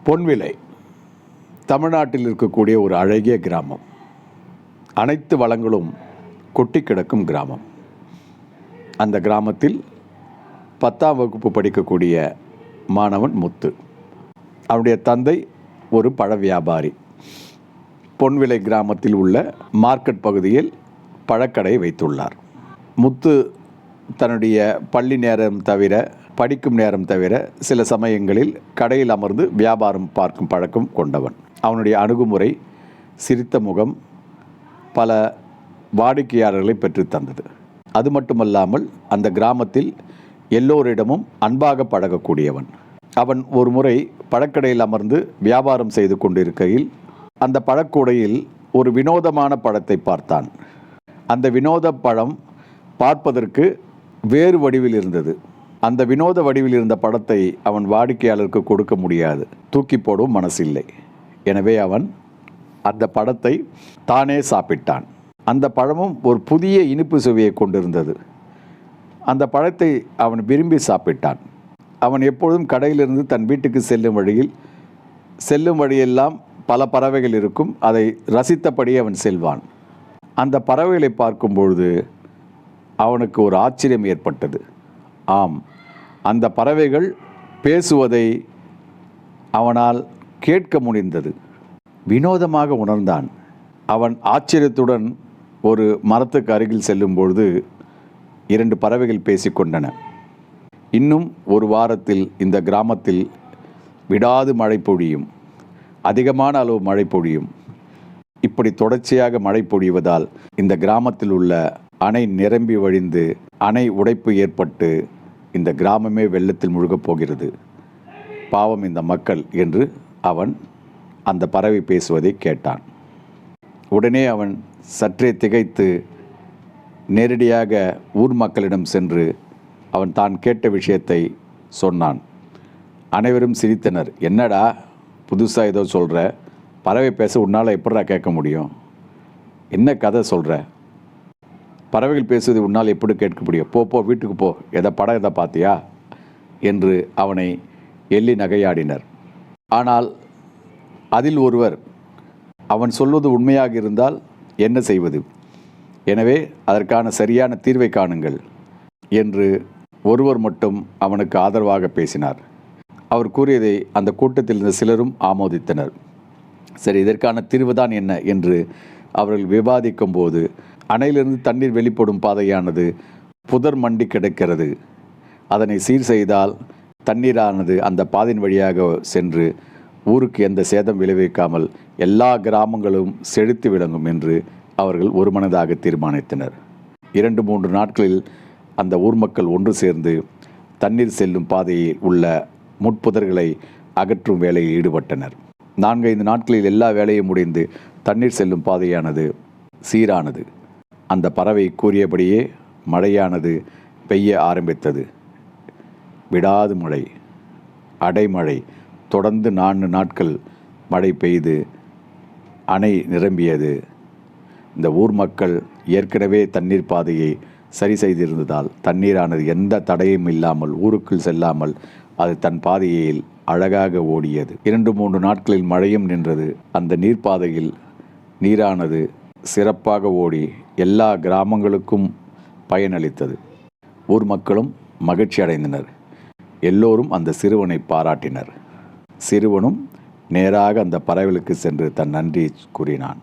பொன்விலை தமிழ்நாட்டில் இருக்கக்கூடிய ஒரு அழகிய கிராமம். அனைத்து வளங்களும் கொட்டி கிடக்கும் கிராமம். அந்த கிராமத்தில் 10ஆம் வகுப்பு படிக்கக்கூடிய மாணவன் முத்து. அவருடைய தந்தை ஒரு பழ வியாபாரி. பொன்விலை கிராமத்தில் உள்ள மார்க்கெட் பகுதியில் பழக்கடை வைத்துள்ளார். முத்து தன்னுடைய பள்ளி நேரம் தவிர, படிக்கும் நேரம் தவிர சில சமயங்களில் கடையில் அமர்ந்து வியாபாரம் பார்க்கும் பழக்கம் கொண்டவன். அவனுடைய அணுகுமுறை, சிரித்த முகம் பல வாடிக்கையாளர்களை பெற்றுத்தந்தது. அது மட்டுமல்லாமல் அந்த கிராமத்தில் எல்லோரிடமும் அன்பாக பழகக்கூடியவன். அவன் ஒரு முறை பழக்கடையில் அமர்ந்து வியாபாரம் செய்து கொண்டிருக்கையில் அந்த பழக்கூடையில் ஒரு வினோதமான பழத்தை பார்த்தான். அந்த வினோத பழம் பார்ப்பதற்கு வேறு வடிவில் இருந்தது. அந்த வினோத வடிவில் இருந்த பழத்தை அவன் வாடிக்கையாளருக்கு கொடுக்க முடியாது, தூக்கி போடவும் மனசில்லை. எனவே அவன் அந்த பழத்தை தானே சாப்பிட்டான். அந்த பழமும் ஒரு புதிய இனிப்பு சுவையை கொண்டிருந்தது. அந்த பழத்தை அவன் விரும்பி சாப்பிட்டான். அவன் எப்பொழுதும் கடையிலிருந்து தன் வீட்டுக்கு செல்லும் வழியெல்லாம் பல பறவைகள் இருக்கும். அதை ரசித்தபடி அவன் செல்வான். அந்த பறவைகளை பார்க்கும்பொழுது அவனுக்கு ஒரு ஆச்சரியம் ஏற்பட்டது. ஆம், அந்த பறவைகள் பேசுவதை அவனால் கேட்க முடிந்தது. வினோதமாக உணர்ந்தான். அவன் ஆச்சரியத்துடன் ஒரு மரத்துக்கு அருகில் செல்லும் பொழுது 2 பறவைகள் பேசிக்கொண்டன. இன்னும் ஒரு வாரத்தில் இந்த கிராமத்தில் விடாது மழை பொழியும், அதிகமான அளவு மழை பொழியும். இப்படி தொடர்ச்சியாக மழை பொழிவதால் இந்த கிராமத்தில் உள்ள அணை நிரம்பி வழிந்து அணை உடைப்பு ஏற்பட்டு இந்த கிராமமே வெள்ளத்தில் முழுகப் போகிறது. பாவம் இந்த மக்கள் என்று அவன் அந்த பறவை பேசுவதை கேட்டான். உடனே அவன் சற்றே திகைத்து நேரடியாக ஊர் மக்களிடம் சென்று அவன் தான் கேட்ட விஷயத்தை சொன்னான். அனைவரும் சிரித்தனர். என்னடா புதுசாக ஏதோ சொல்கிற, பறவை பேச உன்னால் எப்படிடா கேட்க முடியும், என்ன கதை சொல்கிற, பறவைகள் பேசுவதை உன்னால் எப்படி கேட்க முடியும், போ வீட்டுக்கு போ, படம் எதை பார்த்தியா என்று அவனை எள்ளி நகையாடினர். ஆனால் அதில் ஒருவர், அவன் சொல்வது உண்மையாக இருந்தால் என்ன செய்வது, எனவே அதற்கான சரியான தீர்வை காணுங்கள் என்று ஒருவர் மட்டும் அவனுக்கு ஆதரவாக பேசினார். அவர் கூறியதை அந்த கூட்டத்தில் இருந்த சிலரும் ஆமோதித்தனர். சரி, இதற்கான தீர்வு தான் என்ன என்று அவர்கள் விவாதிக்கும் போது, அணையிலிருந்து தண்ணீர் வெளிப்படும் பாதையானது புதர் மண்டி கிடக்கிறது. அதனை சீர் செய்தால் தண்ணீரானது அந்த பாதையின் வழியாக சென்று ஊருக்கு எந்த சேதம் விளைவிக்காமல் எல்லா கிராமங்களும் செழித்து விளங்கும் என்று அவர்கள் ஒருமனதாக தீர்மானித்தனர். 2-3 நாட்களில் அந்த ஊர் மக்கள் ஒன்று சேர்ந்து தண்ணீர் செல்லும் பாதையில் உள்ள முட்புதர்களை அகற்றும் வேலையில் ஈடுபட்டனர். 4-5 நாட்களில் எல்லா வேலையும் முடிந்து தண்ணீர் செல்லும் பாதையானது சீரானது. அந்த பறவை கூறியபடியே மழையானது பெய்ய ஆரம்பித்தது. விடாது மழை, அடைமழை, தொடர்ந்து 4 நாட்கள் மழை பெய்து அணை நிரம்பியது. இந்த ஊர் மக்கள் ஏற்கனவே தண்ணீர் பாதையை சரி செய்திருந்ததால் தண்ணீரானது எந்த தடையும் இல்லாமல் ஊருக்குள் செல்லாமல் அது தன் பாதையில் அழகாக ஓடியது. 2-3 நாட்களில் மழையும் நின்றது. அந்த நீர்ப்பாதையில் நீரானது சிறப்பாக ஓடி எல்லா கிராமங்களுக்கும் பயனளித்தது. ஊர் மக்களும் மகிழ்ச்சி அடைந்தனர். எல்லோரும் அந்த சிறுவனை பாராட்டினர். சிறுவனும் நேராக அந்த பறவைகளுக்கு சென்று தன் நன்றி கூறினான்.